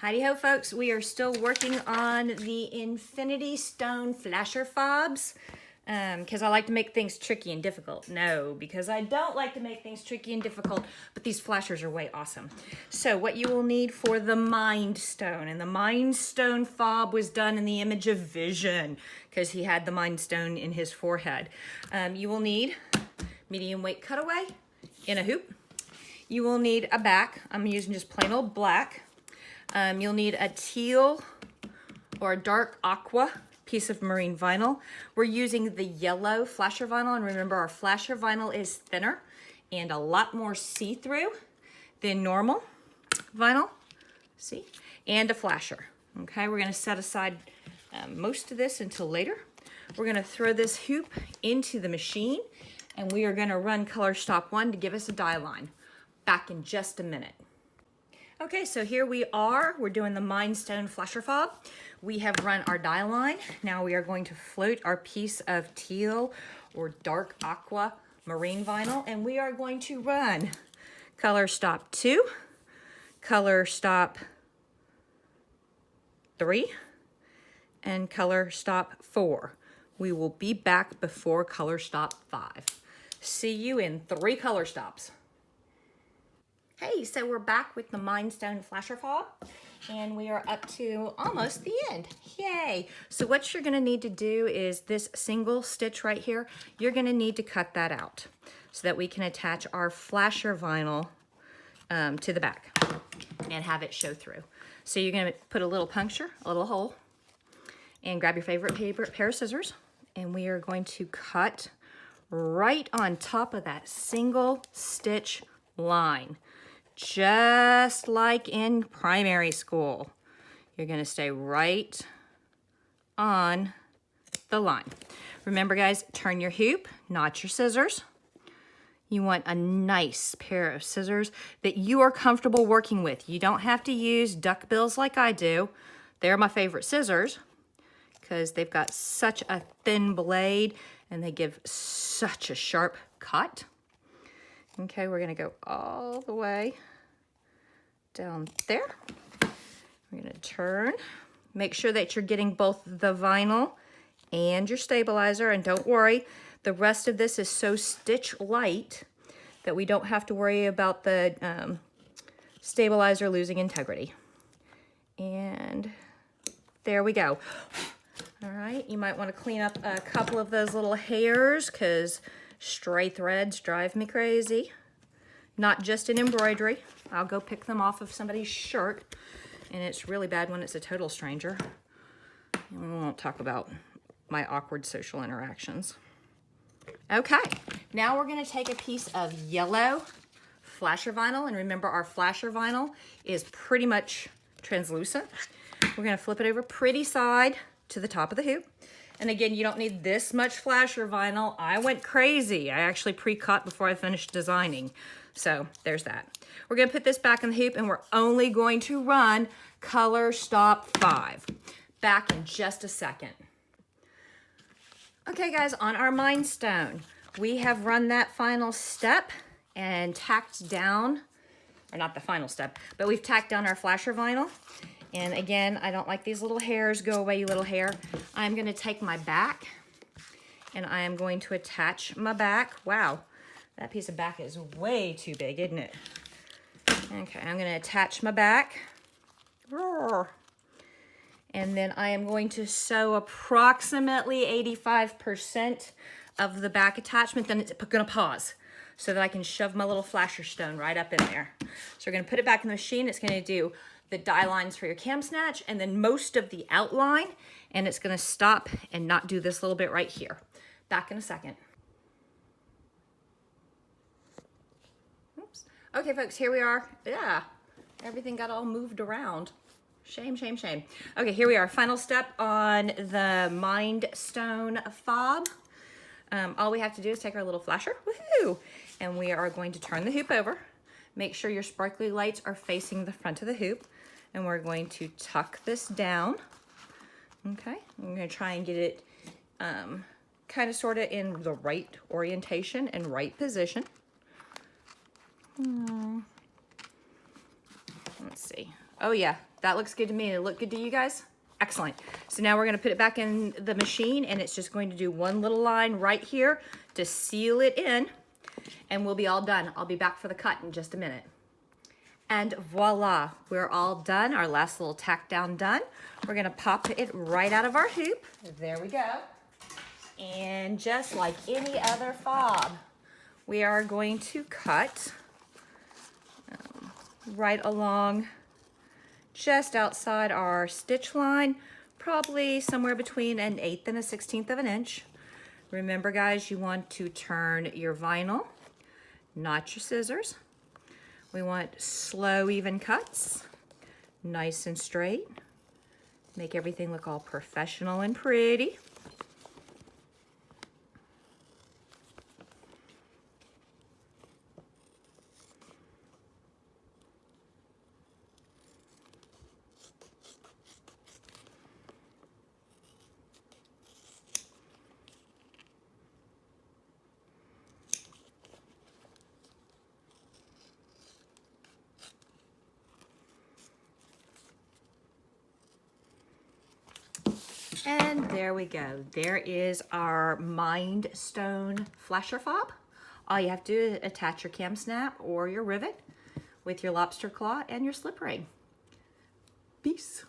Heidi ho, folks. We are still working on the Infinity Stone Flasher Fobs because I like to make things tricky and difficult. No, because I don't like to make things tricky and difficult, but these flashers are way awesome. So what you will need for the Mind Stone, and the Mind Stone fob was done in the image of Vision because he had the Mind Stone in his forehead. You will need medium weight cutaway in a hoop. You will need a back. I'm using just plain old black. You'll need a teal or a dark aqua piece of marine vinyl. We're using the yellow flasher vinyl, and remember our flasher vinyl is thinner and a lot more see-through than normal vinyl, see? And a flasher, okay? We're gonna set aside most of this until later. We're gonna throw this hoop into the machine, and we are gonna run color stop 1 to give us a dye line. Back in just a minute. Okay, so here we are. We're doing the Mind Stone Flasher Fob. We have run our dye line. Now we are going to float our piece of teal or dark aqua marine vinyl, and we are going to run color stop 2, color stop 3, and color stop 4. We will be back before color stop 5. See you in 3 color stops. Hey, so we're back with the Mind Stone Flasher Fob, and we are up to almost the end. Yay! So what you're gonna need to do is this single stitch right here, you're gonna need to cut that out so that we can attach our flasher vinyl to the back and have it show through. So you're gonna put a little puncture, a little hole, and grab your favorite pair of scissors, and we are going to cut right on top of that single stitch line. Just like in primary school. You're gonna stay right on the line. Remember guys, turn your hoop, not your scissors. You want a nice pair of scissors that you are comfortable working with. You don't have to use duck bills like I do. They're my favorite scissors because they've got such a thin blade and they give such a sharp cut. Okay, we're gonna go all the way down there. We're gonna turn. Make sure that you're getting both the vinyl and your stabilizer, and don't worry, the rest of this is so stitch light that we don't have to worry about the stabilizer losing integrity. And there we go. All right, you might wanna clean up a couple of those little hairs because stray threads drive me crazy. Not just in embroidery. I'll go pick them off of somebody's shirt, and it's really bad when it's a total stranger. And we won't talk about my awkward social interactions. Okay, now we're gonna take a piece of yellow flasher vinyl, and remember our flasher vinyl is pretty much translucent. We're gonna flip it over pretty side to the top of the hoop. And again, you don't need this much flasher vinyl. I went crazy. I actually pre-cut before I finished designing. So there's that. We're gonna put this back in the hoop, and we're only going to run color stop 5. Back in just a second. Okay guys, on our Mind Stone, we have run that final step and tacked down, or not the final step, but we've tacked down our flasher vinyl. And again, I don't like these little hairs. Go away, you little hair. I'm gonna take my back, and I am going to attach my back. Wow, that piece of back is way too big, isn't it? Okay, I'm gonna attach my back. And then I am going to sew approximately 85% of the back attachment. Then it's gonna pause so that I can shove my little flasher stone right up in there. So we're gonna put it back in the machine. It's gonna do the dye lines for your cam snatch and then most of the outline, and it's gonna stop and not do this little bit right here. Back in a second. Oops. Okay folks, here we are. Yeah, everything got all moved around. Shame, shame, shame. Okay, here we are. Final step on the Mind Stone fob. All we have to do is take our little flasher, woohoo, and we are going to turn the hoop over. Make sure your sparkly lights are facing the front of the hoop, and we're going to tuck this down. Okay, I'm gonna try and get it kind of sort of in the right orientation and right position. Let's see. Oh yeah, that looks good to me. It look good to you guys? Excellent. So now we're gonna put it back in the machine, and it's just going to do one little line right here to seal it in, and we'll be all done. I'll be back for the cut in just a minute. And voila, we're all done. Our last little tack down done. We're gonna pop it right out of our hoop. There we go. And just like any other fob, we are going to cut right along just outside our stitch line, probably somewhere between 1/8 and 1/16 of an inch. Remember guys, you want to turn your vinyl, not your scissors. We want slow, even cuts, nice and straight. Make everything look all professional and pretty. And there we go. There is our Mind Stone Flasher Fob. All you have to do is attach your cam snap or your rivet with your lobster claw and your slip ring. Peace.